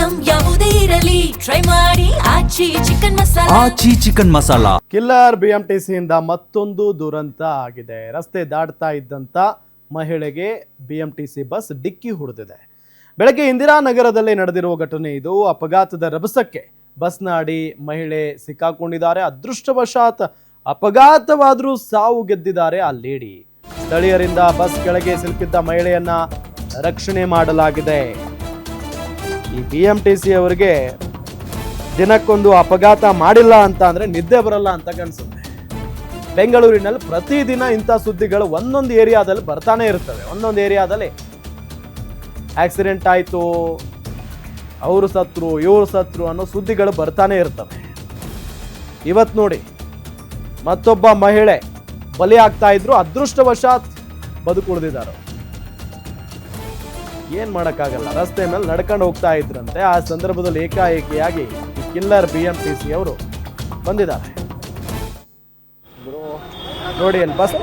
Item ಯಾವುದೇ ಇರಲಿ try ಮಾಡಿ ಆಚಿ ಚಿಕನ್ ಮಸಾಲಾ. ಕಿಲ್ಲರ್ BMTC ಇಂದ ಮತ್ತೊಂದು ದುರಂತ ಆಗಿದೆ. ರಸ್ತೆ ದಾಟ್ತಾ ಇದ್ದಂತ ಮಹಿಳೆಗೆ BMTC ಬಸ್ ಡಿಕ್ಕಿ ಹೊಡೆದಿದೆ. ಬೆಳಗ್ಗೆ ಇಂದಿರಾನಗರದಲ್ಲಿ ನಡೆದಿರುವ ಘಟನೆ ಇದು. ಅಪಘಾತದ ರಭಸಕ್ಕೆ ಬಸ್ನ ಅಡಿ ಮಹಿಳೆ ಸಿಕ್ಕಾಕೊಂಡಿದ್ದಾರೆ. ಅದೃಷ್ಟವಶಾತ್ ಅಪಘಾತವಾದರೂ ಸಾವು ಗೆದ್ದಿದ್ದಾರೆ ಆ ಲೇಡಿ. ಸ್ಥಳೀಯರಿಂದ ಬಸ್ ಕೆಳಗೆ ಸಿಲುಕಿದ್ದ ಮಹಿಳೆಯನ್ನ ರಕ್ಷಣೆ ಮಾಡಲಾಗಿದೆ. ಈ BMTC ಅವರಿಗೆ ದಿನಕ್ಕೊಂದು ಅಪಘಾತ ಮಾಡಿಲ್ಲ ಅಂತ ಅಂದ್ರೆ ನಿದ್ದೆ ಬರಲ್ಲ ಅಂತ ಕಾಣಿಸುತ್ತೆ. ಬೆಂಗಳೂರಿನಲ್ಲಿ ಪ್ರತಿದಿನ ಇಂಥ ಸುದ್ದಿಗಳು ಒಂದೊಂದು ಏರಿಯಾದಲ್ಲಿ ಬರ್ತಾನೆ ಇರ್ತವೆ. ಒಂದೊಂದು ಏರಿಯಾದಲ್ಲಿ ಆಕ್ಸಿಡೆಂಟ್ ಆಯಿತು, ಅವರು ಸತ್ರು, ಇವರು ಸತ್ರು ಅನ್ನೋ ಸುದ್ದಿಗಳು ಬರ್ತಾನೆ ಇರ್ತವೆ. ಇವತ್ತು ನೋಡಿ, ಮತ್ತೊಬ್ಬ ಮಹಿಳೆ ಬಲಿ ಆಗ್ತಾ ಇದ್ರು. ಅದೃಷ್ಟವಶಾತ್ ಬದುಕುಳಿದಿದ್ದಾರೆ. ಏನ್ ಮಾಡೋಕ್ಕಾಗಲ್ಲ, ರಸ್ತೆ ಮೇಲೆ ನಡ್ಕೊಂಡು ಹೋಗ್ತಾ ಇದ್ರಂತೆ. ಆ ಸಂದರ್ಭದಲ್ಲಿ ಏಕಾಏಕಿಯಾಗಿ ಈ ಕಿಲ್ಲರ್ BMTC ಅವರು ಬಂದಿದ್ದಾರೆ. ನೋಡಿ ಅಲ್ಲಿ ಬಸ್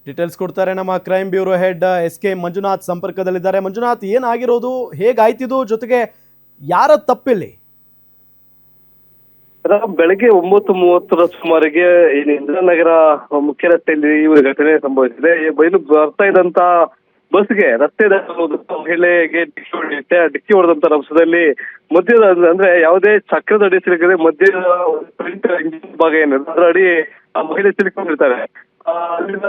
ಡೀಟೇಲ್ಸ್ ಕೊಡ್ತಾರೆ ನಮ್ಮ crime bureau head SK Manjunath ಸಂಪರ್ಕದಲ್ಲಿದ್ದಾರೆ. ಮಂಜುನಾಥ್, ಏನಾಗಿರೋದು, ಹೇಗಾಯ್ತಿದು, ಜೊತೆಗೆ ಯಾರ ತಪ್ಪಿಲ್ಲಿ? ಬೆಳಗ್ಗೆ 9:30 ಸುಮಾರಿಗೆ ಇಂದಿರಾನಗರ ಮುಖ್ಯ ರಸ್ತೆಯಲ್ಲಿ ಈ ಘಟನೆ ಸಂಭವಿಸಿದೆ. ಬಯಲು ಬರ್ತಾ ಇದ್ದಂತ ಬಸ್ಗೆ ರಸ್ತೆ ಮಹಿಳೆಗೆ ಡಿಕ್ಕಿ ಹೊಡೆದಂತ ರಭಸದಲ್ಲಿ ಮಧ್ಯದ ಅಂದ್ರೆ ಯಾವುದೇ ಚಕ್ರದ ಅಡಿ ಸಿಲುಕದೆ ಮಧ್ಯದ ಇಂಜಿನ್ ಭಾಗ ಏನಿದೆ ಅದರ ಅಡಿ ಆ ಮಹಿಳೆ ಸಿಲುಕೊಂಡಿರ್ತಾರೆ.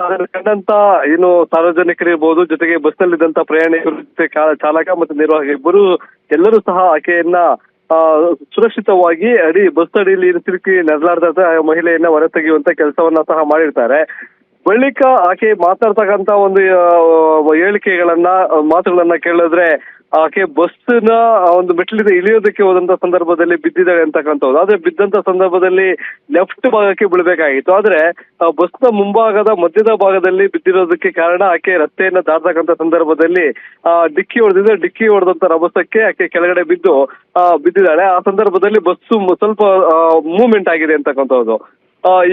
ಅದನ್ನು ಕಂಡಂತ ಏನು ಸಾರ್ವಜನಿಕರಿರ್ಬೋದು, ಜೊತೆಗೆ ಬಸ್ ನಲ್ಲಿದ್ದಂತ ಪ್ರಯಾಣಿಕರು, ಜೊತೆ ಚಾಲಕ ಮತ್ತು ನಿರ್ವಾಹಕ ಇಬ್ಬರು ಎಲ್ಲರೂ ಸಹ ಆಕೆಯನ್ನ ಸುರಕ್ಷಿತವಾಗಿ ಬಸ್ ಅಡಿಯಲ್ಲಿ ಸಿಲುಕಿ ನೆರಳಾಡ್ದ ಮಹಿಳೆಯನ್ನ ಹೊರತೆಗೆಯುವಂತ ಕೆಲಸವನ್ನ ಸಹ ಮಾಡಿರ್ತಾರೆ. ಬಳಿಕ ಆಕೆ ಮಾತಾಡ್ತಕ್ಕಂತ ಒಂದು ಮಾತುಗಳನ್ನ ಕೇಳಿದ್ರೆ ಆಕೆ ಬಸ್ನ ಒಂದು ಮೆಟ್ಲಿಂದ ಇಳಿಯೋದಕ್ಕೆ ಹೋದಂತ ಸಂದರ್ಭದಲ್ಲಿ ಬಿದ್ದಿದ್ದಾಳೆ ಅಂತಕ್ಕಂಥದ್ದು. ಆದ್ರೆ ಬಿದ್ದಂತ ಸಂದರ್ಭದಲ್ಲಿ ಲೆಫ್ಟ್ ಭಾಗಕ್ಕೆ ಬೀಳ್ಬೇಕಾಗಿತ್ತು. ಆದ್ರೆ ಬಸ್ನ ಮುಂಭಾಗದ ಮಧ್ಯದ ಭಾಗದಲ್ಲಿ ಬಿದ್ದಿರೋದಕ್ಕೆ ಕಾರಣ ಆಕೆ ರಸ್ತೆಯನ್ನ ದಾಟತಕ್ಕಂತ ಸಂದರ್ಭದಲ್ಲಿ ಡಿಕ್ಕಿ ಹೊಡೆದಂತ ರಭಸಕ್ಕೆ ಆಕೆ ಕೆಳಗಡೆ ಬಿದ್ದಿದ್ದಾಳೆ. ಆ ಸಂದರ್ಭದಲ್ಲಿ ಬಸ್ಸು ಸ್ವಲ್ಪ ಮೂವ್ಮೆಂಟ್ ಆಗಿದೆ ಅಂತಕ್ಕಂಥದ್ದು.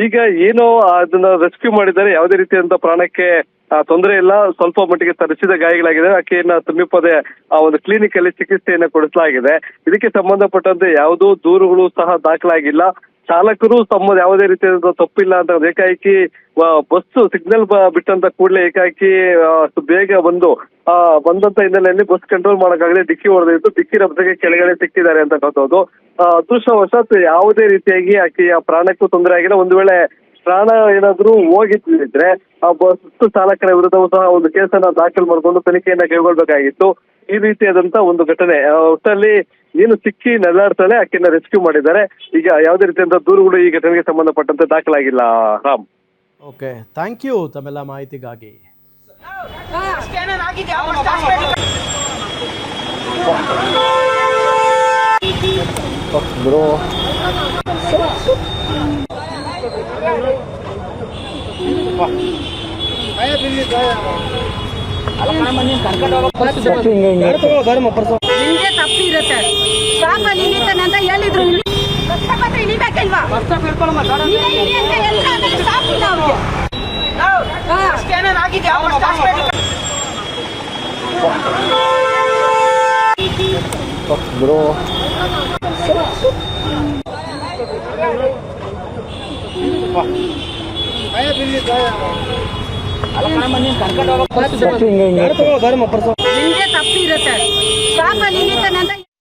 ಈಗ ಏನೋ ಅದನ್ನ ರೆಸ್ಕ್ಯೂ ಮಾಡಿದ್ದಾರೆ. ಯಾವುದೇ ರೀತಿಯಾದಂತ ಪ್ರಾಣಕ್ಕೆ ತೊಂದರೆ ಇಲ್ಲ. ಸ್ವಲ್ಪ ಮಟ್ಟಿಗೆ ತರಿಸಿದ ಗಾಯಗಳಾಗಿದೆ. ಆಕೆಯನ್ನ ಸಮೀಪದ ಒಂದು ಕ್ಲಿನಿಕ್ ಅಲ್ಲಿ ಚಿಕಿತ್ಸೆಯನ್ನ ಕೊಡಿಸಲಾಗಿದೆ. ಇದಕ್ಕೆ ಸಂಬಂಧಪಟ್ಟಂತೆ ಯಾವುದೋ ದೂರುಗಳು ಸಹ ದಾಖಲಾಗಿಲ್ಲ. ಚಾಲಕರು ತಮ್ಮದು ಯಾವುದೇ ರೀತಿಯಾದ ತಪ್ಪಿಲ್ಲ ಅಂತ ಏಕಾಏಕಿ ಬಸ್ ಸಿಗ್ನಲ್ ಬಿಟ್ಟಂತ ಕೂಡಲೇ ಏಕಾಏಕಿ ಬೇಗ ಬಂದಂತ ಹಿನ್ನೆಲೆಯಲ್ಲಿ ಬಸ್ ಕಂಟ್ರೋಲ್ ಮಾಡಕ್ಕಾಗದೆ ಡಿಕ್ಕಿ ಹೊಡೆದಿದ್ದು. ಡಿಕ್ಕಿ ರಭಸಕ್ಕೆ ಕೆಳಗಡೆ ಸಿಕ್ಕಿದ್ದಾರೆ ಅಂತಕ್ಕಂಥದ್ದು. ಅದೃಷ್ಟವಶಾತ್ ಯಾವುದೇ ರೀತಿಯಾಗಿ ಆಕೆಯ ಪ್ರಾಣಕ್ಕೂ ತೊಂದರೆ ಆಗಿಲ್ಲ. ಒಂದು ವೇಳೆ ಪ್ರಾಣ ಏನಾದ್ರೂ ಹೋಗಿದ್ರೆ ಆ ಬಸ್ ಚಾಲಕರ ವಿರುದ್ಧವೂ ಸಹ ಒಂದು ಕೇಸನ್ನ ದಾಖಲು ಮಾಡಿಕೊಂಡು ತನಿಖೆಯನ್ನ ಕೈಗೊಳ್ಬೇಕಾಗಿತ್ತು. ಈ ರೀತಿಯಾದಂತ ಒಂದು ಘಟನೆ. ಒಟ್ಟಲ್ಲಿ ಏನು ಸಿಕ್ಕಿ ನೆರಳಾಡ್ತಾಳೆ, ಆಕೆಯನ್ನ ರೆಸ್ಕ್ಯೂ ಮಾಡಿದ್ದಾರೆ. ಈಗ ಯಾವುದೇ ರೀತಿಯಾದ ದೂರುಗಳು ಈ ಘಟನೆಗೆ ಸಂಬಂಧಪಟ್ಟಂತೆ ದಾಖಲಾಗಿಲ್ಲ. ರಾಮ್, ಓಕೆ, ಥ್ಯಾಂಕ್ ಯು ತಮ್ಮೆಲ್ಲ ಮಾಹಿತಿಗಾಗಿ. ನಿಮ್ಗೆ ತಪ್ಪಿರುತ್ತೆ. ಸ್ಟಾಪಲ್ಲಿ ಇಳಿತಾನೆ ಅಂತ ಹೇಳಿದ್ರು. ಕಷ್ಟಪಟ್ಟು ಇಳಿಬೇಕಲ್ವಾ? ನಿಮ್ಗೆ ತಪ್ಪಿರುತ್ತೆ. ಸ್ಟಾಪಲ್ಲಿ ಇಳಿತಾನೆ ಅಂತ